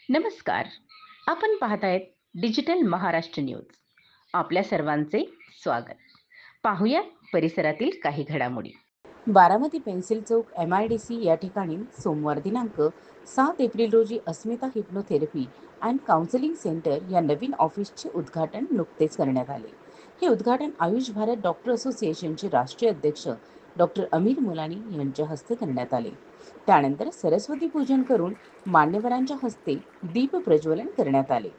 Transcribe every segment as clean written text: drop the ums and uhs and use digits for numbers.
नमस्कार. आपण पाहतायत digital Maharashtra news. आपल्या सर्वांचे स्वागत. पाहूया परिसरातील काही घडामोडी. बारामती पेन्सिल चौक MIDC या ठिकाणी सोमवार दिनांक 7 एप्रिल रोजी अस्मिता हिप्नोथेरपी अँड काउन्सिलिंग सेंटर या नवीन ऑफिसचे उद्घाटन नुकतेच करण्यात आले. हे उद्घाटन आयुष भारत डॉक्टर असोसिएशनचे राष्ट्रीय अध्यक्ष डॉक्टर अमीर मुलानी यांच्या हस्ते करण्यात आले. त्यानंतर सरस्वती पूजन करून मान्यवरांच्या हस्ते दीप प्रज्वलन करण्यात आले.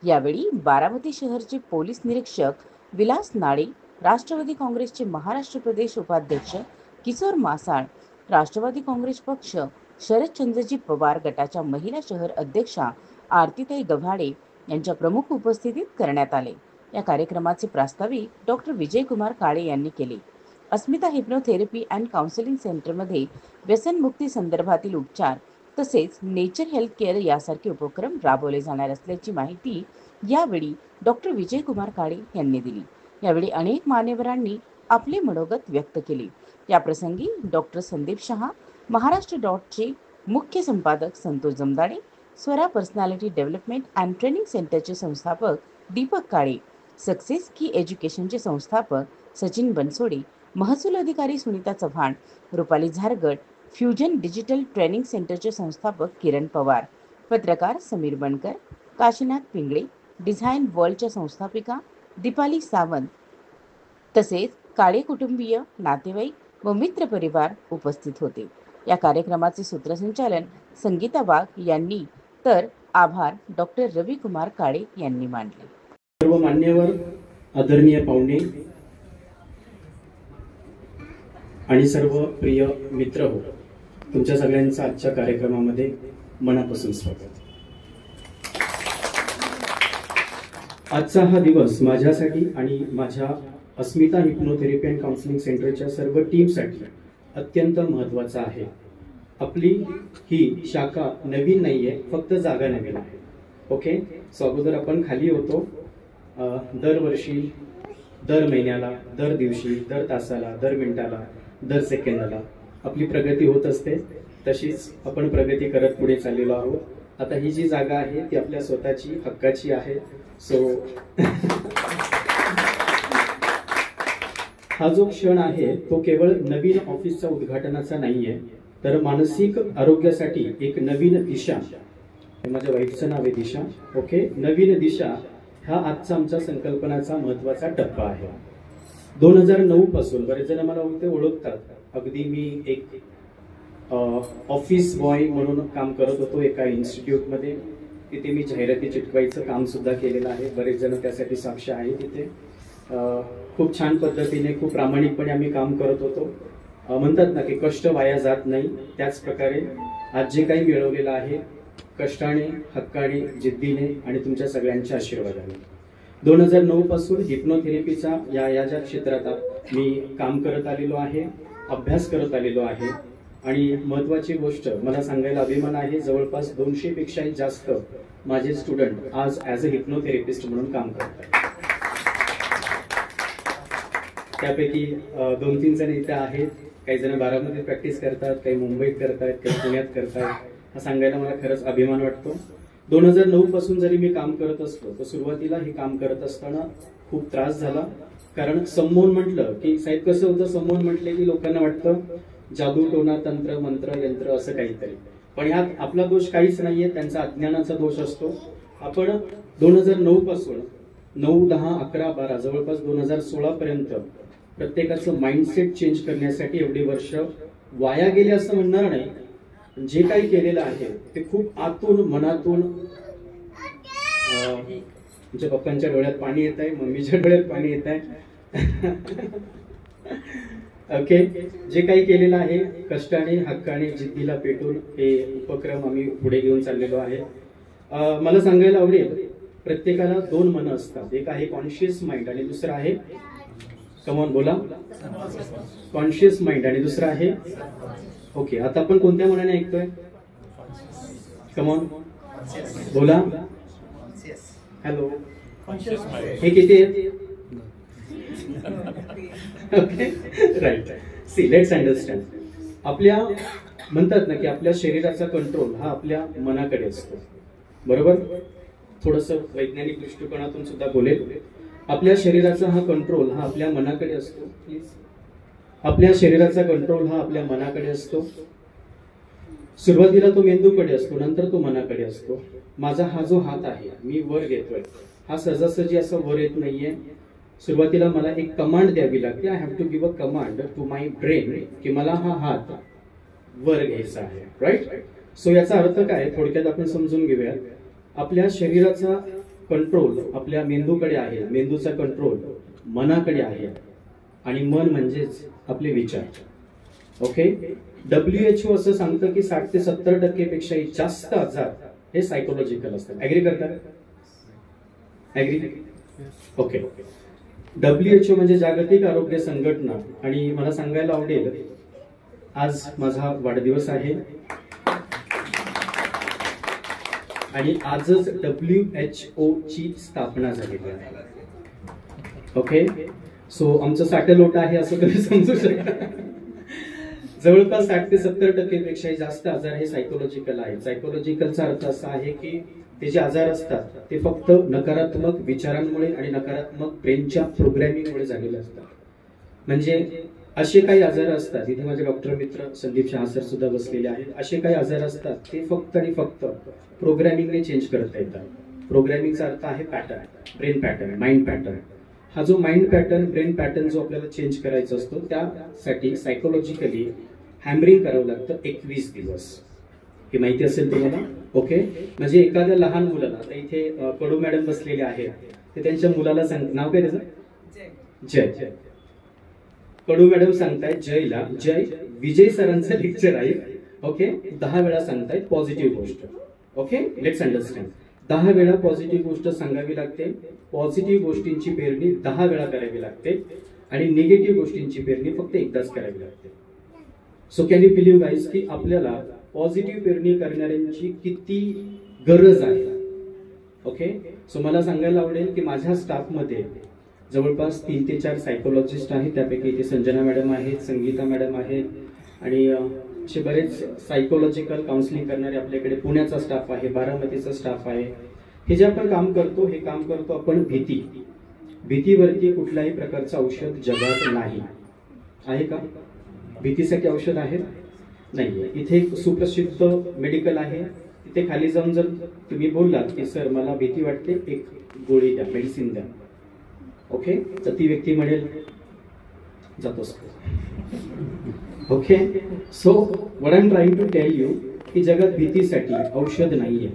यावेळी बारामती शहरचे पोलीस निरीक्षक विलास नाडे, राष्ट्रवादी काँग्रेसचे महाराष्ट्र प्रदेश उपाध्यक्ष किशोर मासाळ, राष्ट्रवादी काँग्रेस पक्ष शरदचंद्रजी पवार गटाच्या महिला शहर अध्यक्षा आरतीताई गव्हाडे यांच्या प्रमुख उपस्थितीत करण्यात आले. या कार्यक्रमाचे प्रास्ताविक डॉक्टर विजयकुमार काळे यांनी केले. अस्मिता हिप्नोथेरपी अँड काउन्सिलिंग सेंटरमध्ये व्यसनमुक्ती संदर्भातील उपचार तसेच नेचर हेल्थ केअर यासारखे उपक्रम राबवले जाणार असल्याची माहिती यावेळी डॉक्टर विजयकुमार काळे यांनी दिली. यावेळी अनेक मान्यवरांनी आपले मनोगत व्यक्त केले. याप्रसंगी डॉक्टर संदीप शहा, महाराष्ट्र डॉटचे मुख्य संपादक Santosh Jamdade, Swara personality development and training सेंटरचे संस्थापक दीपक काळे, सक्सेस की एज्युकेशनचे संस्थापक सचिन बनसोडे, महसूल अधिकारी Sunita Chavan, Rupali Zargad, fusion digital training सेंटरचे संस्थापक किरण पवार, पत्रकार समीर बनकर, काशीनाथ पिंगळे, डिझाईन वर्ल्डच्या संस्थापिका दीपाली सावंत तसेच काळे कुटुंबीय, नातेवाईक व मित्र परिवार उपस्थित होते. या कार्यक्रमाचे सूत्रसंचालन संगीता वाघ यांनी तर आभार डॉक्टर रविकुमार काळे यांनी मानले. सर्व मान्यवर, आदरणीय पाहुणे आणि सर्व प्रिय मित्र हो, तुमच्या सगळ्यांचं आजच्या कार्यक्रमामध्ये मनापासून स्वागत. आजचा हा दिवस माझ्यासाठी आणि माझ्या अस्मिता हिप्नोथेरपी अँड काउन्सिलिंग सेंटरच्या सर्व टीमसाठी अत्यंत महत्त्वाचा आहे. आपली ही शाखा नवीन नाहीये, फक्त जागा नवीन आहे. ओके, सो अगोदर आपण खाली होतो. दरवर्षी, दर महिन्याला, दर दिवशी, दर तासाला, दर मिनिटाला, दर सेकंदाला आपली प्रगती होत असते. तशीच आपण प्रगती करत पुढे चाललेलो आहोत. आता ही जी जागा आहे ती आपल्या स्वतःची हक्काची आहे. सो हा जो क्षण आहे तो केवळ नवीन ऑफिसच्या उद्घाटनाचा नाहीये, तर मानसिक आरोग्यासाठी एक नवीन दिशा, माझ्या वाईफचं नाव आहे दिशा. ओके, नवीन दिशा हा आजचा आमच्या संकल्पनाचा महत्वाचा टप्पा आहे. 2009 पासून बरेच जण मला ओळखतात. अगदी मी एक ऑफिस बॉय म्हणून काम करत होतो एका इन्स्टिट्यूटमध्ये. तिथे मी जाहिराती चिटकवायचं काम सुद्धा केलेलं आहे. बरेच जण त्यासाठी साक्ष आहे. तिथे खूप छान पद्धतीने, खूप प्रामाणिकपणे आम्ही काम करत होतो. म्हणतात ना की कष्ट वाया जात नाही. त्याच प्रकारे आज जे काही मिळवलेलं आहे कष्टाने, हक्काने, जिद्दीने आणि तुमच्या सगळ्यांच्या आशीर्वादाने. 2009 पासून हिप्नोथेरपीचा या ज्या क्षेत्रात मी काम करत आलेलो आहे, अभ्यास करत आलेलो आहे. आणि महत्वाची गोष्ट मला सांगायला अभिमान आहे, जवळपास 200 पेक्षाही जास्त माझे स्टुडंट आज ॲज अ हिप्नोथेरपिस्ट म्हणून काम करतात. त्यापैकी 2-3 जण इथे आहेत. काही जण बारामतीत प्रॅक्टिस करतात, काही मुंबईत करतात, काही पुण्यात करतात. हा सांगायला मला खरंच अभिमान वाटतो. 2009 पासून जरी मी काम करत असलो तर सुरुवातीला हे काम करत असताना खूप त्रास झाला. कारण संमोहन म्हटलं की साहेब कसं होतं, संमोहन म्हटले की लोकांना वाटतं जादू टोना, तंत्र मंत्र यंत्र असं काहीतरी. पण यात आपला दोष काहीच नाहीये, त्यांचा अज्ञानाचा दोष असतो. आपण 2009 पासून 9, 10, 11, 12 जवळपास 2016 पर्यंत प्रत्येकाचं माइंडसेट चेंज करण्यासाठी एवढी वर्ष वाया गेले असं म्हणणार नाही. जे काही केलेलं आहे ते खूप आतून, मनातून. तुमच्या पप्पांच्या डोळ्यात पाणी येत आहे, मम्मीच्या डोळ्यात पाणी येत आहे. ओके, जे काही केलेलं आहे कष्टाने, हक्काने, जिद्दीला पेटून हे उपक्रम आम्ही पुढे घेऊन चाललेलो आहे. मला सांगायला आवडेल, प्रत्येकाला 2 मनं असतात. एक आहे कॉन्शियस माइंड आणि दुसरं आहे, कमॉन बोला, कॉन्शियस माइंड आणि दुसरं आहे. ओके, आता आपण कोणत्या मनाने ऐकतोय? कमॉन बोला. हॅलो, हे किती आहे? Okay, right. See, let's understand. आपल्या म्हणतात ना की आपल्या शरीराचा कंट्रोल हा आपल्या मनाकडे असतो. बरोबर? थोडंसं वैज्ञानिक दृष्टिकोनातून सुद्धा बोलेल. आपल्या शरीराचा हा कंट्रोल हा आपल्या मनाकडे असतो. प्लीज. आपल्या शरीराचा कंट्रोल हा आपल्या मनाकडे असतो. सुरुवातीला तो मेंदूकडे असतो, नंतर तो मनाकडे असतो. माझा हा जो हात आहे मी वर घेतोय, हा सहजासहजी असं वर येत नाहीये. सुरुवातीला मला एक कमांड द्यावी लागते. I have to give a command to my brain की मला हा हात वर घ्यायचा आहे. राईट? सो याचा अर्थ काय थोडक्यात आपण समजून घेऊया. आपल्या शरीराचा कंट्रोल आपल्या मेंदूकडे आहे, मेंदूचा कंट्रोल मनाकडे आहे आणि मन म्हणजेच आपले विचार. ओके. WHO असं सांगतं की 60 ते 70% पेक्षाही जास्त आजार हे सायकोलॉजिकल असतात. ऍग्री करतात? ऍग्री? ओके. WHO म्हणजे जागतिक आरोग्य संघटना. आणि मला सांगायला आवडेल आज माझा वाढदिवस आहे आणि आजच WHO ची स्थापना झालेली आहे. ओके. सो आमचं साठलोट आहे असं तुम्ही समजू शकता. जवळपास 60 ते 70% पेक्षाही जास्त आजार हे सायकोलॉजिकल आहेत. सायकोलॉजिकलचा अर्थ असा आहे की ते जे आजार असतात ते फक्त नकारात्मक विचारांमुळे आणि नकारात्मक ब्रेनच्या प्रोग्रॅमिंगमुळे झालेले असतात. म्हणजे असे काही आजार असतात, इथे माझे डॉक्टर मित्र संदीप शहा सर सुद्धा बसलेले आहेत. असे काही आजार असतात ते फक्त आणि फक्त प्रोग्रॅमिंगने चेंज करता येतात. प्रोग्रॅमिंगचा अर्थ आहे pattern, brain pattern, mind pattern. हा जो माइंड पॅटर्न, ब्रेन पॅटर्न जो आपल्याला चेंज करायचा असतो त्यासाठी सायकोलॉजिकली हॅमरिंग करावं लागतं 21 दिवस. हे माहिती असेल तुम्हाला? ओके. म्हणजे एखाद्या लहान मुलाला, आता इथे कडू मॅडम बसलेले आहेत, ते त्यांच्या मुलाला सांग, नाव काय त्याचं? जय. कडू मॅडम सांगतायत जयला, जय विजय सरांचं लेक्चर आहे. ओके. 10 वेळा सांगतायत पॉझिटिव्ह गोष्ट. ओके. Let's understand. 10 वेळा पॉझिटिव्ह गोष्ट सांगावी लागते. पॉझिटिव्ह गोष्टींची पेरणी 10 वेळा करावी लागते आणि निगेटिव्ह गोष्टींची पेरणी फक्त एकदाच करावी लागते. So can you believe guys की आपल्याला पॉझिटिव्ह पेरणी करणाऱ्यांची किती गरज आहे. ओके. सो मला सांगायला आवडेल की माझ्या स्टाफमध्ये जवळपास 3 ते 4 सायकोलॉजिस्ट आहेत. त्यापैकी इथे संजना मॅडम आहेत, संगीता मॅडम आहेत आणि असे बरेच सायकोलॉजिकल काउन्सिलिंग करणारे आपल्याकडे पुण्याचा स्टाफ आहे, बारामतीचा स्टाफ आहे. हे जे आपण काम करतो हे काम करतो आपण भीतीवरती कुठल्याही प्रकारचं औषध जगात नाही आहे का? भीतीसाठी औषध आहे? नाहीये. इथे एक सुप्रसिद्ध मेडिकल आहे, तिथे खाली जाऊन जर तुम्ही बोललात की सर मला भीती वाटते, एक गोळी द्या, मेडिसिन द्या. ओके. तर ती व्यक्ती म्हणेल जातोस. Okay. So what I am trying to tell you की जगात भीतीसाठी औषध नाहीये.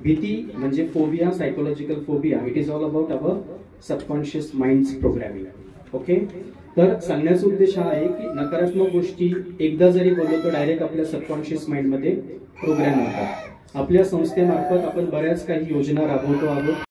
भीती म्हणजे phobia, psychological phobia. It is all about our subconscious minds programming. Okay. तर सांगण्याचा उद्देश हा आहे की नकारात्मक गोष्टी एकदा जरी बोललो तर डायरेक्ट आपल्या सबकॉन्शियस माइंडमध्ये प्रोग्रॅम होतात. आपल्या संस्थेमार्फत आपण बऱ्याच काही योजना राबवतो आहोत.